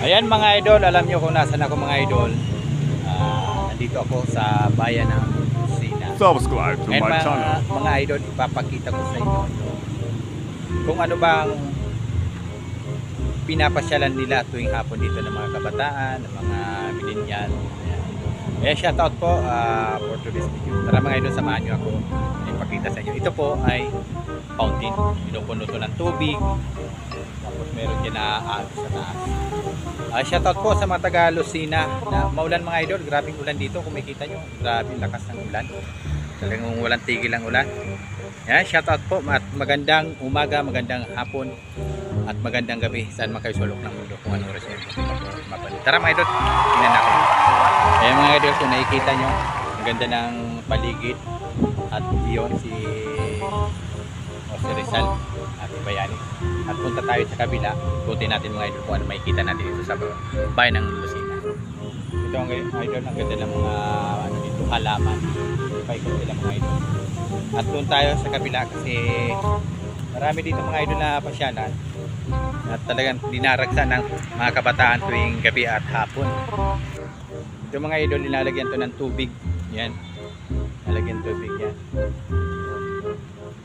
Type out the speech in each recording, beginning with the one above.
Ayan mga idol, alam nyo kung nasan ako mga idol. Nandito ako sa bayan ng Lucena. Subscribe to my channel. Mga idol, ipapakita ko sa inyo kung ano bang pinapasyalan nila tuwing hapon dito ng mga kabataan, ng mga millennial. Eh, shoutout po for today's video. Tara mga idol, samahan nyo ako ipakita sa inyo. Ito po ay fountain. Pinupuno to ng tubig. Tapos meron dyan na sa taas. Shoutout po sa mga taga Lucena na maulan mga idol. Grabing ulan dito kung makita nyo. Grabing lakas ng ulan. Talagang walang tigil ang ulan. Yan, shoutout po at magandang umaga, magandang hapon at magandang gabi saan man kayo sulok ng mundo kung anong oras yun. Tara mga idol, tingnan natin. Ayan mga idol, kung nakikita nyo ang ganda ng paligid at yun si Rizal at Bayani. At punta tayo sa kabila, ikutin natin mga idol kung ano makikita natin dito sa bayan ng Lucena. Ito ang idol, ang ganda ng mga ano dito, halaman. Paikot sila mga idol. At doon tayo sa kabila kasi marami dito mga idol na pasyalan at talagang dinaragsan ng mga kabataan tuwing gabi at hapon. Ito mga idol, nilalagyan to ng tubig. Yan, nilalagyan tubig yan.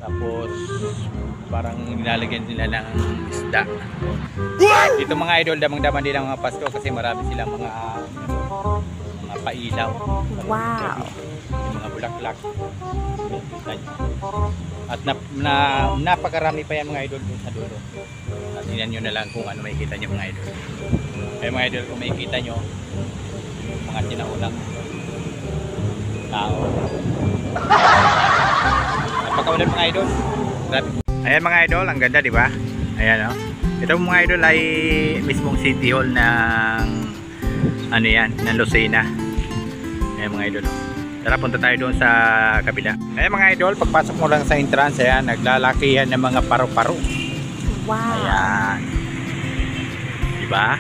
Tapos parang nilalagyan nila ng isda. Dito mga idol, damang-daman nila mga Pasko kasi marami silang mga pailaw. Wow! Mga bulaklak. At napakarami pa yan mga idol sa dulo. At tingnan nyo na lang kung ano makikita nyo mga idol. Kaya mga idol, kung makikita nyo mga sinaunang tao. Napakaulan mga idol. Ayan mga idol, ang ganda di ba? Ayan o. Ito mga idol ay mismong city hall ng ano yan, ng Lucena. Ayan mga idol. Tara, punta tayo doon sa kabila. Ayan mga idol, pagpasok mo lang sa entrance, ayan, naglalakihan ng mga paru-paro. Wow! Ayan. Diba?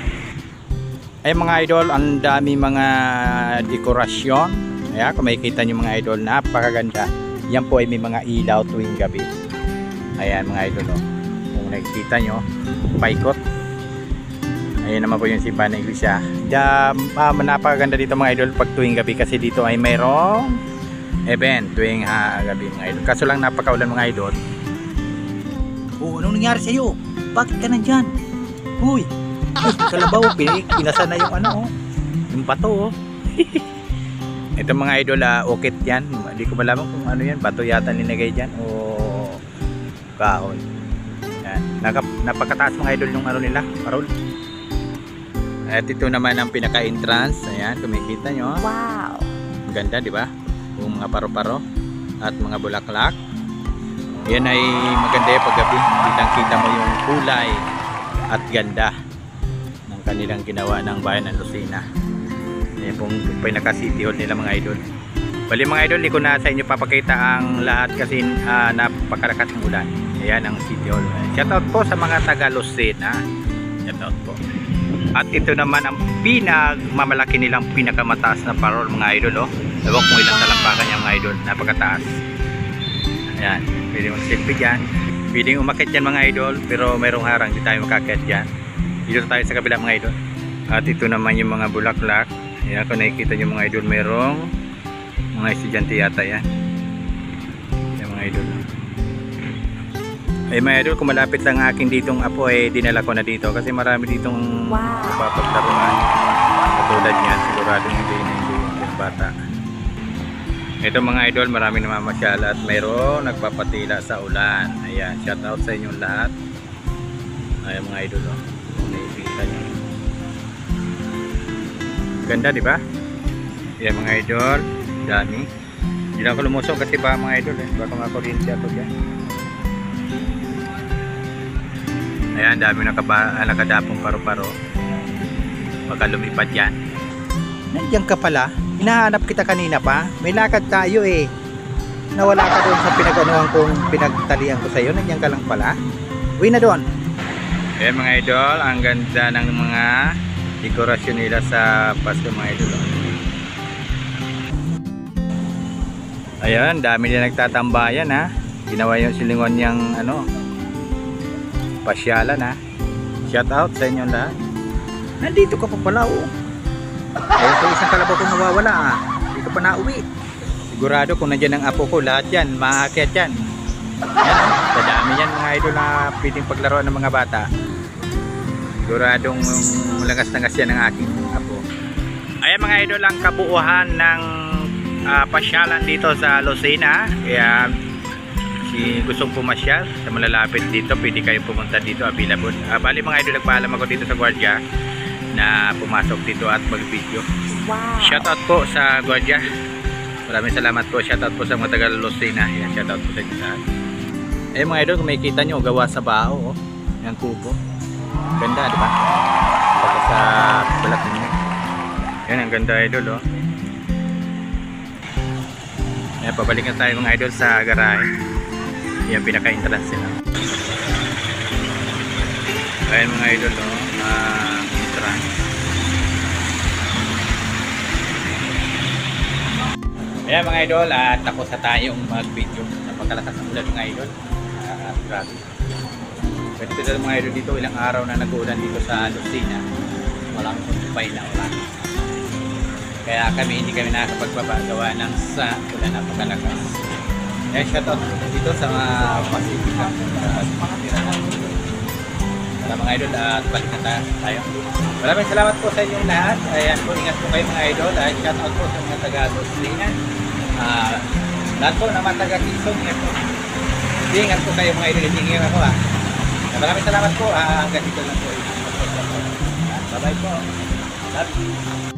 Ayan mga idol, ang dami mga dekorasyon. Ayan, kung makikita nyo mga idol, napakaganda. Yan po ay may mga ilaw tuwing gabi. Ayan mga idol, oh. Kung nakikita nyo, paikot. Ayan naman po yung simbahan ng iglesia. Napakaganda dito mga idol pag tuwing gabi kasi dito ay mayroong event tuwing gabi mga idol. Kaso lang napakaulan mga idol. Oh, anong nangyari sa iyo? Bakit ka nandyan? Huy! Kalabaw, pinasa na yung ano, oh. Yung bato, oh. Ito mga idol, okit yan. Hindi ko malaman kung ano yan. Bato yata ninagay dyan o kahoy. Yan. Napakataas mga idol yung ano nila, parol. At ito naman ang pinaka-entrance. Ayan, kumikita nyo. Wow! Ganda, di ba? Yung mga paro-paro at mga bulaklak. Yan ay maganda yung paggabi. Kitang-kita mo yung kulay at ganda ng kanilang ginawa ng bayan ng Lucena. Yan pong pinaka-city hall nila mga idol. Bali mga idol, hindi ko na sa inyo papakita ang lahat kasi napakalakas ng ulan. Ayan ang city hall. Shoutout po sa mga taga Lucena. Shoutout po. At ito naman ang pinagmamalaki nilang pinakamataas na parol mga idol, oh. Ewan kung ilang talampakan yung mga idol, napakataas. Ayan, pwede mong selfie dyan. Pwede umakit dyan mga idol, pero mayroong harang, di tayo makakit dyan. Dito tayo sa kabila mga idol. At ito naman yung mga bulaklak. Ayan, kung nakikita nyo mga idol, mayroong mga estudyante yata yan. Ayan mga idol. Ay mga idol, kung malapit lang aking ditong apo ay dinala ko na dito kasi marami ditong papaglaruan. Katulad niyan, sigurado hindi yung bata. Ito mga idol, marami namamasyal at mayroon nagpapatila sa ulan. Ayan, shout out sa inyong lahat. Ayan mga idol, oh. Nakikita nyo. Ganda di ba? Ayan mga idol, dami. Hindi lang ako lumusok kasi ba mga idol eh. Baka makuryente ako dyan. Ayan, dami nakadapong paro-paro. Baka lumipad yan. Nandiyan ka pala. Hinahanap kita kanina pa. May lakad tayo eh. Nawala ka doon sa pinag-anuhan kong pinagtalian ko sa'yo. Nandiyan ka lang pala. Uwi na doon. Ayan mga idol, ang ganda ng mga dekorasyon nila sa Pasko mga idol. Ayan, dami din nagtatambayan ha. Ginawa yung silingon niyang ano, pasyalan ha. Shout out sa inyo lahat. Nandito ka pa pala, oh. Ayun po, isang kalabaw kong nawawala, ah. Hindi ka pa nauwi. Sigurado kung nandiyan ang apo ko, lahat yan, maakyat yan. Yan, oh. Sa dami yan mga idol na pwedeng paglaruan ng mga bata. Siguradong langas-langas yan ang aking apo. Ayan mga idol, ang kabuuhan ng pasyalan dito sa Lucena. Kaya si gustong pumasyal sa malalapit dito, pwede kayo pumunta dito, available. Bali mga idol, nagpaalam ako dito sa gwardiya na pumasok dito at mag-video. Wow. Shoutout po sa gwardiya. Maraming salamat po. Shoutout po sa mga taga Lucena. Ayan, shoutout po sa inyo lahat. Ayan mga idol, kung makikita nyo, gawa sa bao, oh. Yan kubo. Ganda, di ba? Pagka sa balat ninyo. Yan, ang ganda idol, oh. Ayan, pabalik na tayo mga idol sa garahe. Yan, pinaka-entrance nila. Ayan mga idol, oh. Entrance. Ayan mga idol, at tapos na tayong mag-video. Napakalakas ng ulan mga idol. Grabe. Pwede na mga idol dito, ilang araw na nag-uulan dito sa Lucena. Walang kumpay na ulan. Kaya kami, hindi kami nakakapagbaba ng sa ulan na pagkalakas. Kaya shoutout dito sa mga Pasifika. Para mga idol, at balik na tayo. Maraming salamat po sa inyong lahat. Ayan po, ingat po kayo mga idol. Shoutout po sa mga taga Lucena. Lahat po ng mga taga Quezon. Ingat po kayo mga idol. Hindi ako ha. Maraming salamat po. Hanggang dito lang po. Bye bye po. Love you.